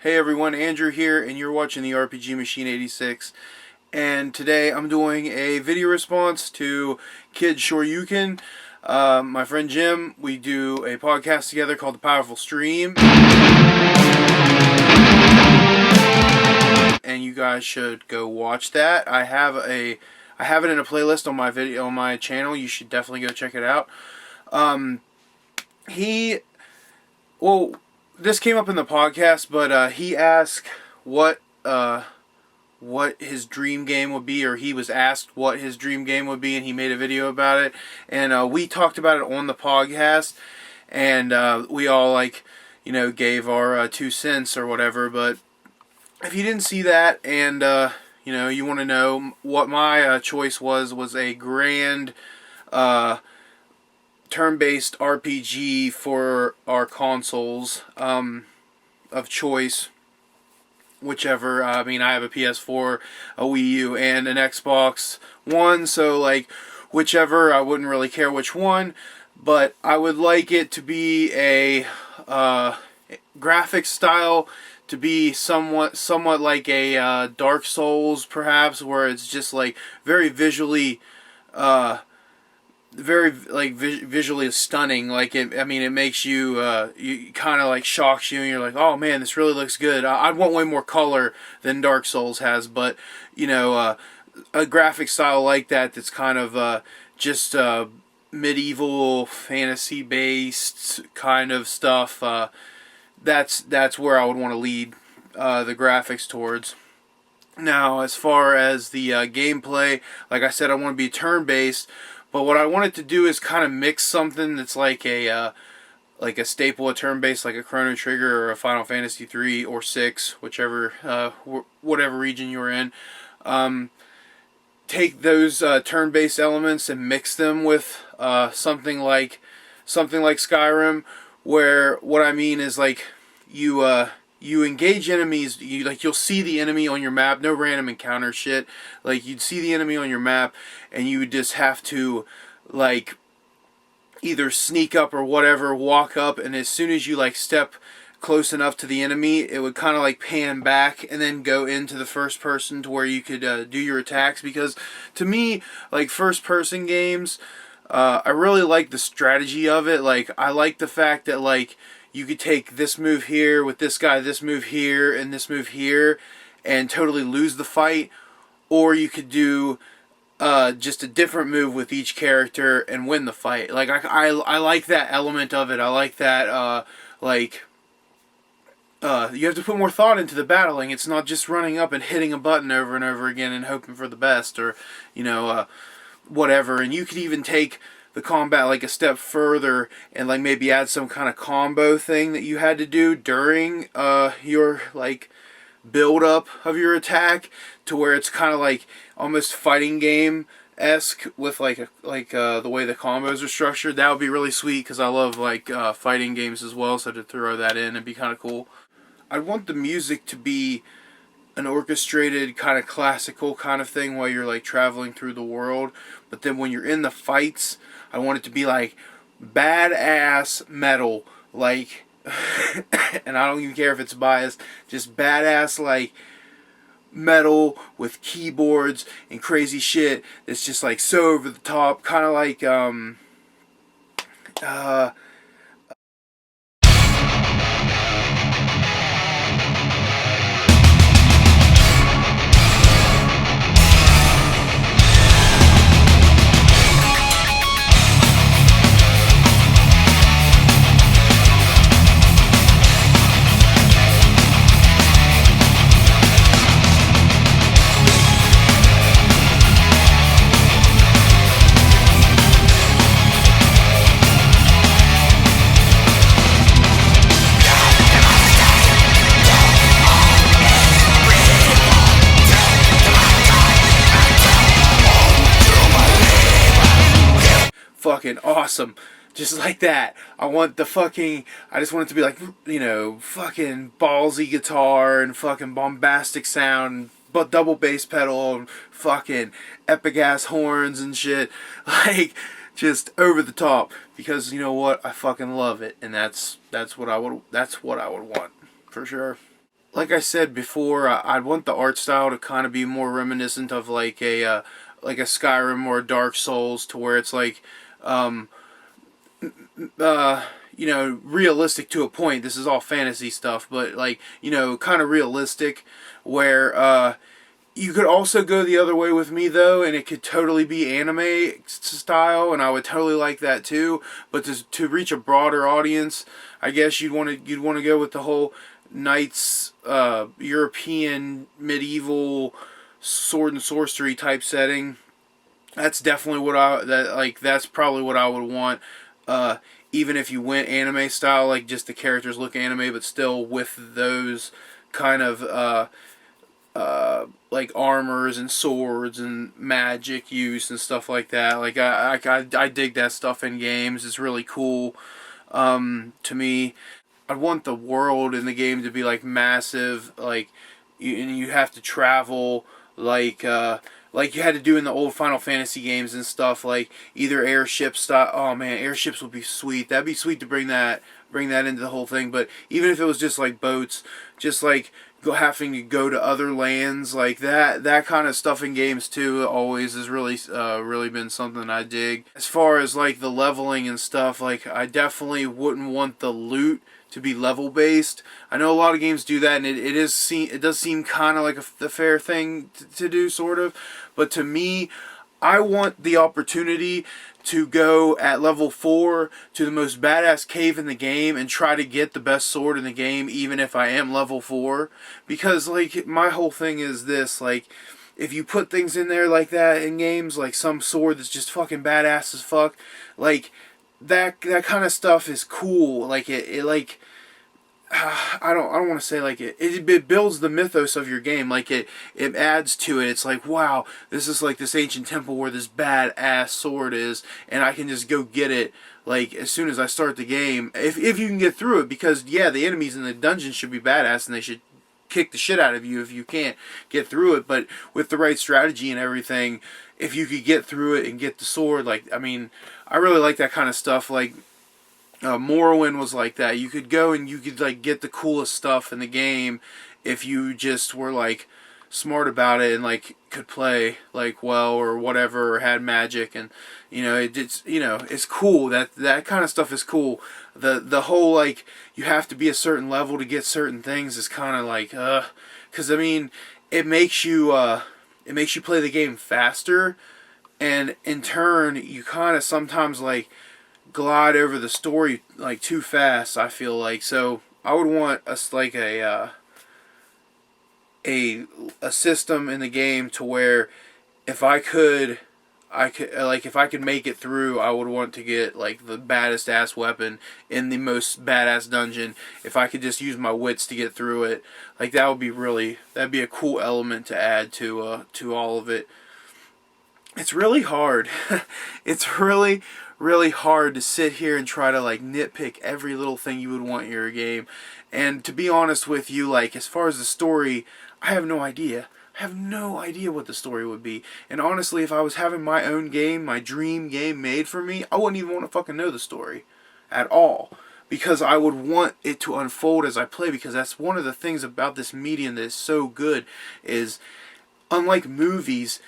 Hey everyone, Andrew here, and you're watching the RPG Machine 86. And today I'm doing a video response to KidShoryuken. My friend Jim, we do a podcast together called The Powerful Stream. And you guys should go watch that. I have it in a playlist on my channel. You should definitely go check it out. This came up in the podcast, but he asked what his dream game would be, or he was asked what his dream game would be, and he made a video about it. And we talked about it on the podcast, and we all gave our 2 cents or whatever. But if you didn't see that, and you want to know what my choice was a grand turn-based RPG for our consoles of choice, whichever. I have a PS4, a Wii U, and an Xbox One, so whichever. I wouldn't really care which one, but I would like it to be a graphic style to be somewhat like a Dark Souls, perhaps, where it's just very visually visually stunning. It makes you kind of shocks you, and you're like, oh man, this really looks good. I'd want way more color than Dark Souls has, but a graphic style like that's kind of just medieval fantasy based kind of stuff. That's where I would want to lead the graphics towards. Now, as far as the gameplay, like I said, I want to be turn-based, but what I wanted to do is kind of mix something that's like a staple of turn-based, like a Chrono Trigger or a Final Fantasy 3 or 6, whichever, whatever region you're in. Take those turn-based elements and mix them with something like Skyrim, where what I mean is you engage enemies. You'll see the enemy on your map. No random encounter shit. You'd see the enemy on your map, and you would just have to either sneak up or whatever, walk up, and as soon as you step close enough to the enemy, it would kind of pan back and then go into the first person to where you could do your attacks. Because to me, first person games, I really like the strategy of it. I like the fact that you could take this move here with this guy, this move here, and this move here, and totally lose the fight. Or you could do just a different move with each character and win the fight. I like that element of it. I like that you have to put more thought into the battling. It's not just running up and hitting a button over and over again and hoping for the best, or whatever. And you could even take the combat a step further and maybe add some kind of combo thing that you had to do during your build up of your attack, to where it's kind of almost fighting game esque with the way the combos are structured. That would be really sweet, because I love fighting games as well, so to throw that in would be kind of cool. I'd want the music to be an orchestrated kind of classical kind of thing while you're traveling through the world, but then when you're in the fights, I want it to be badass metal, and I don't even care if it's biased, just badass metal with keyboards and crazy shit that's just so over the top, kind of fucking awesome. Just like that. I just want it to be fucking ballsy guitar and fucking bombastic sound, but double bass pedal and fucking epic ass horns and shit. Just over the top, because you know what? I fucking love it, and that's what I would want, for sure. like I said before, I'd want the art style to kind of be more reminiscent of like a Skyrim or a Dark Souls, to where it's like um, realistic to a point. This is all fantasy stuff, but like, kind of realistic, where you could also go the other way with me though, and it could totally be anime style, and I would totally like that too. But to reach a broader audience, I guess you'd want to go with the whole knights, European medieval sword and sorcery type setting. That's definitely that's probably what I would want. Uh, Even if you went anime style, like just the characters look anime, but still with those kind of like armors and swords and magic use and stuff like that. Like I dig that stuff in games. It's really cool. To me, I want the world in the game to be like massive, like and you have to travel like you had to do in the old Final Fantasy games and stuff, like either airship style. Oh man, airships would be sweet. That'd be sweet to bring that into the whole thing. But even if it was just like boats, just like having to go to other lands, like that kind of stuff in games too, always has really been something I dig. As far as like the leveling and stuff, like I definitely wouldn't want the loot to be level based. I know a lot of games do that, and it does seem kind of like the fair thing to do, sort of. But to me, I want the opportunity to go at level 4 to the most badass cave in the game and try to get the best sword in the game, even if I am level 4. Because like my whole thing is this, like, if you put things in there like that in games, like some sword that's just fucking badass as fuck, like that kind of stuff is cool. Like it like I don't want to say like it builds the mythos of your game. Like it adds to it. It's like, wow, this is like this ancient temple where this badass sword is, and I can just go get it like as soon as I start the game, if you can get through it. Because yeah, the enemies in the dungeon should be badass and they should kick the shit out of you if you can't get through it. But with the right strategy and everything, if you could get through it and get the sword, like, I mean, I really like that kind of stuff. Like Morrowind was like that. You could go and you could like get the coolest stuff in the game if you just were like smart about it and like could play like well or whatever, or had magic. And it's cool. That kind of stuff is cool. The whole like you have to be a certain level to get certain things is kind of like because I mean it makes you play the game faster, and in turn you kind of sometimes like glide over the story like too fast, I feel like. So I would want us like a system in the game to where if I could if I could make it through, I would want to get like the baddest ass weapon in the most badass dungeon. If I could just use my wits to get through it, like that'd be a cool element to add to all of it. It's really hard. It's really hard to sit here and try to like nitpick every little thing you would want in your game. And to be honest with you, like as far as the story, I have no idea. I have no idea what the story would be. And honestly, if I was having my own game, my dream game made for me, I wouldn't even want to fucking know the story at all. Because I would want it to unfold as I play, because that's one of the things about this medium that is so good, is unlike movies,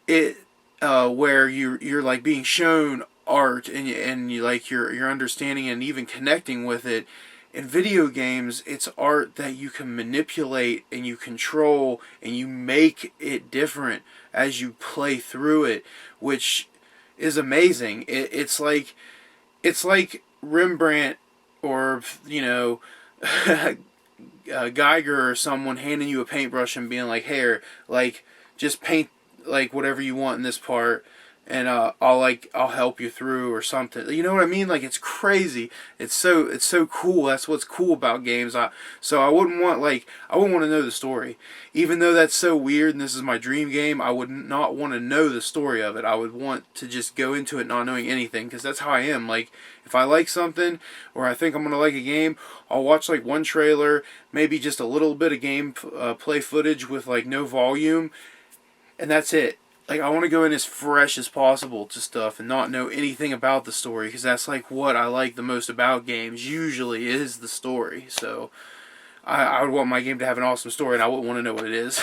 it where you're like being shown art and you like you're understanding and even connecting with it. In video games, it's art that you can manipulate and you control and you make it different as you play through it, which is amazing. It's like Rembrandt or Geiger or someone handing you a paintbrush and being like, "Here, like just paint like whatever you want in this part, and I'll help you through," or something. You know what I mean? Like it's crazy. It's so cool. That's what's cool about games. So I wouldn't want to know the story, even though that's so weird. And this is my dream game. I would not want to know the story of it. I would want to just go into it not knowing anything, because that's how I am. Like if I like something or I think I'm gonna like a game, I'll watch like one trailer, maybe just a little bit of game play footage with like no volume, and that's it. Like I want to go in as fresh as possible to stuff and not know anything about the story, because that's like what I like the most about games usually is the story. So I would want my game to have an awesome story, and I wouldn't want to know what it is.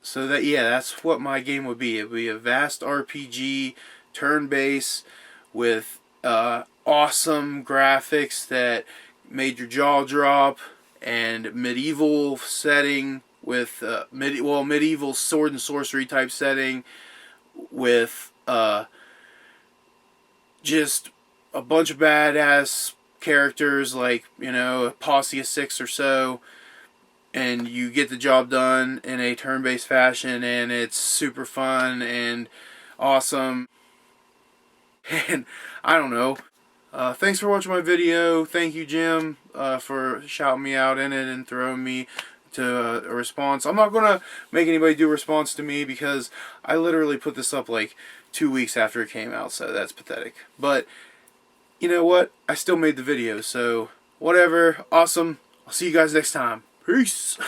So that, yeah, that's what my game would be. It would be a vast RPG, turn-based, with awesome graphics that made your jaw drop, and medieval setting with medieval sword and sorcery type setting with just a bunch of badass characters, like, you know, a posse of 6 or so, and you get the job done in a turn-based fashion, and it's super fun and awesome. And I don't know. Thanks for watching my video. Thank you, Jim, for shouting me out in it and throwing me to a response. I'm not going to make anybody do a response to me because I literally put this up like 2 weeks after it came out, so that's pathetic. But you know what? I still made the video, so whatever. Awesome. I'll see you guys next time. Peace.